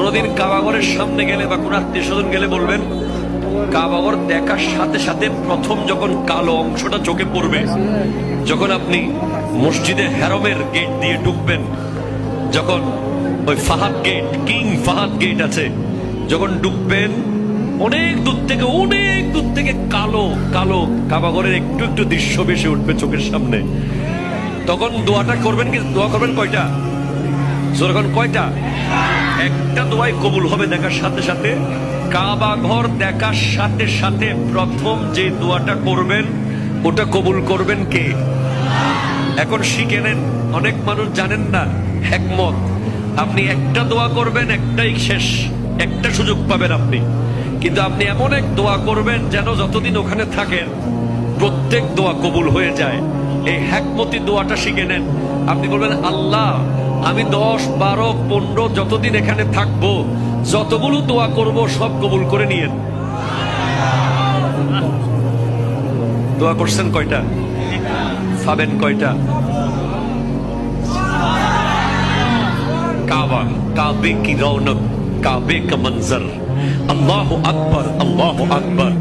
কোনদিন কাবাগরের সামনে গেলে বা কোন আত্মীয় স্বজন গেলে বলবেন, কাবাগর দেখার সাথে সাথে প্রথম যখন কালো অংশটা চোখে পড়বে, যখন আপনি মসজিদে হেরমের গেট দিয়ে ঢুকবেন, যখন ওই Fahad gate, King Fahad gate আছে, যখন ঢুকবেন, অনেক দূর থেকে কালো কালো কাবাগরের একটু একটু দৃশ্য ভেসে উঠবে চোখের সামনে। তখন দোয়াটা করবেন, কি দোয়া করবেন কয়টা? যখন কয়টা? একটা দোয়াই কবুল হবে দেখার সাথে সাথে। কাবা ঘর দেখার সাথে সাথে প্রথম যে দোয়াটা করবেন ওটা কবুল করবেন কে? এখন শিখে নেন, অনেক মানুষ জানেন না হিকমত। আপনি একটা দোয়া করবেন, একটাই শেষ, একটা সুযোগ পাবেন আপনি, কিন্তু আপনি এমন এক দোয়া করবেন যেন যতদিন ওখানে থাকেন প্রত্যেক দোয়া কবুল হয়ে যায়। এই হিকমতি দোয়াটা শিখে নেন। আপনি বলবেন, আল্লাহ আমি 10, 12, 15 যতদিন এখানে থাকবো, যতগুলো দোয়া করব সব কবুল করে নিয়েন। দোয়া করছেন কয়টা? পাবেন কয়টা? কাবা, কাবে কি রৌনক, কাবে কা মঞ্জর, আল্লাহু আকবার, আল্লাহু আকবার।